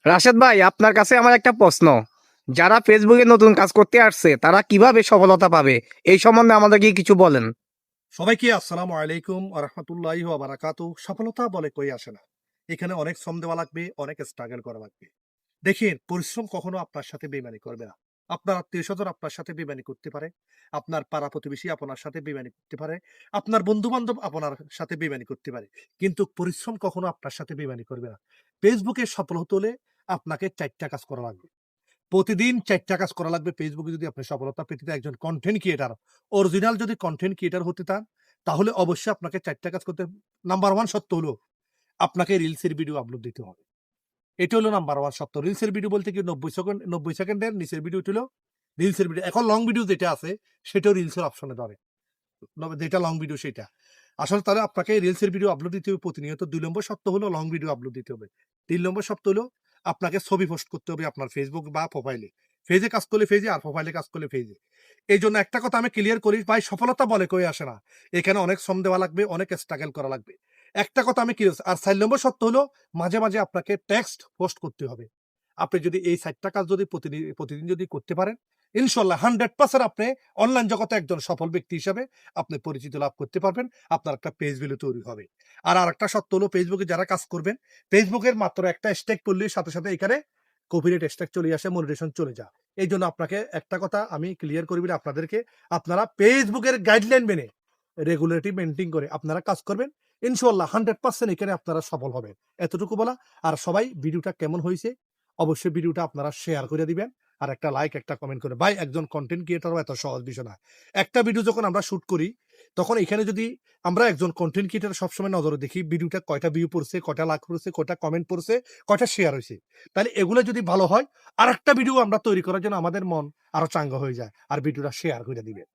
রাশেদ ভাই, আপনার কাছে আমার একটা প্রশ্ন। যারা ফেসবুকে নতুন কাজ করতে আসছে তারা কিভাবে সফলতা পাবে, এই সম্বন্ধে আমাদেরকে কিছু বলেন। সবাইকে আসসালামু আলাইকুম আ রহমতুল্লাহি ওয়া বারাকাতুহু। সফলতা বলে কই আসে না। এখানে অনেক শ্রম দেওয়া লাগবে, অনেক স্ট্রাগল করা লাগবে। দেখেন, পরিশ্রম কখনো আপনার সাথে বেইমানি করবে না। আপনার আত্মীয়স্বজন আপনার সাথে বেইমানি করতে পারে। আপনার পাড়া প্রতিবেশী আপনার সাথে বেইমানি করতে পারে। আপনার বন্ধু-বান্ধব আপনার সাথে বেইমানি করতে পারে। কিন্তু পরিশ্রম কখনো আপনার সাথে বেইমানি করবে না। ফেসবুকে সফল হতে হলে আপনাকে ৪ টা কাজ করা লাগবে। প্রতিদিন ৪ টা কাজ করা লাগবে ফেসবুকে যদি আপনি সফলতা পেতে চান, একজন কনটেন্ট ক্রিয়েটর, অরিজিনাল যদি কনটেন্ট ক্রিয়েটর হতে চান, তাহলে অবশ্যই আপনাকে ৪ টা কাজ করতে। নাম্বার 1 সত্য হলো আপনাকে রিলসের ভিডিও আপলোড দিতে হবে। এটা হলো নাম্বার 1 সত্য। রিলসের ভিডিও বলতে কি ৯০ সেকেন্ডের নিচের ভিডিও হলো রিলসের ভিডিও। এখন লং ভিডিও যেটা আছে সেটাও রিলসের অপশনে ধরে। যেটা লং ভিডিও সেটা। আসলে তাহলে আপনাকে রিলসের ভিডিও আপলোড দিতে হবে প্রতিনিয়ত। ২ নম্বর সত্য হলো লং ভিডিও আপলোড দিতে হবে। ৩ নম্বর সত্য হলো আপনাকে ছবি পোস্ট করতে হবে আপনার ফেসবুক বা প্রোফাইলে। পেজে কাজ করলে পেজে আর প্রোফাইলে কাজ করলে পেজে। এইজন্য একটা কথা আমি ক্লিয়ার করি ভাই, সফলতা বলে কই আসে না। এখানে অনেক শ্রম দেওয়া লাগবে, অনেক স্ট্রাগল করা লাগবে। একটা কথা আমি ক্লিয়ার, আর ৪ নম্বর সত্য হলো মাঝে, মাঝে আপনাকে টেক্সট পোস্ট করতে হবে। আপনি যদি এই ৪ টা কাজ যদি প্রতিদিন যদি করতে পারেন, ইনশাআল্লাহ 100% আপনি অনলাইন জগতে একজন সফল ব্যক্তি হিসাবে আপনি পরিচিতি লাভ করতে পারবেন। আপনার একটা পেজ ভ্যালু তৈরি হবে। আর আরেকটা সত্য হলো ফেসবুকে যারা কাজ করবেন, ফেসবুকের মাত্র একটা স্ট্যাক করলেই সাথে, সাথে এখানে কপিরাইট স্ট্রাইক চলে আসে, মনিটাইজেশন চলে যায়। এইজন্য আপনাকে একটা কথা আমি ক্লিয়ার করে বলি আপনাদেরকে, আপনারা ফেসবুকের গাইডলাইন মেনে রেগুলারিটি মেইনটেইন করে আপনারা কাজ করবেন। ইনশাআল্লাহ 100% এখানে আপনারা সফল হবেন। এতটুকু বলা। আর সবাই ভিডিওটা কেমন হইছে অবশ্যই ভিডিওটা আপনারা শেয়ার করে দিবেন। আর একটা লাইক, একটা কমেন্ট করে। ভাই, একজন কনটেন্ট ক্রিয়েটরও এত সহজ বিষয় না। একটা ভিডিও যখন আমরা শুট করি, তখন এখানে যদি আমরা একজন কনটেন্ট ক্রিয়েটর সবসময় নজরে দেখি ভিডিওটা কয়টা ভিউ পড়ছে, কয়টা লাইক পড়ছে, কয়টা কমেন্ট পড়ছে, কয়টা শেয়ার হইছে। তাহলে এগুলো যদি ভালো হয়, আরেকটা ভিডিও আমরা তৈরি করার জন্য আমাদের মন আরো চাঙ্গা হয়ে যায়। আর ভিডিওটা শেয়ার করে দিবেন।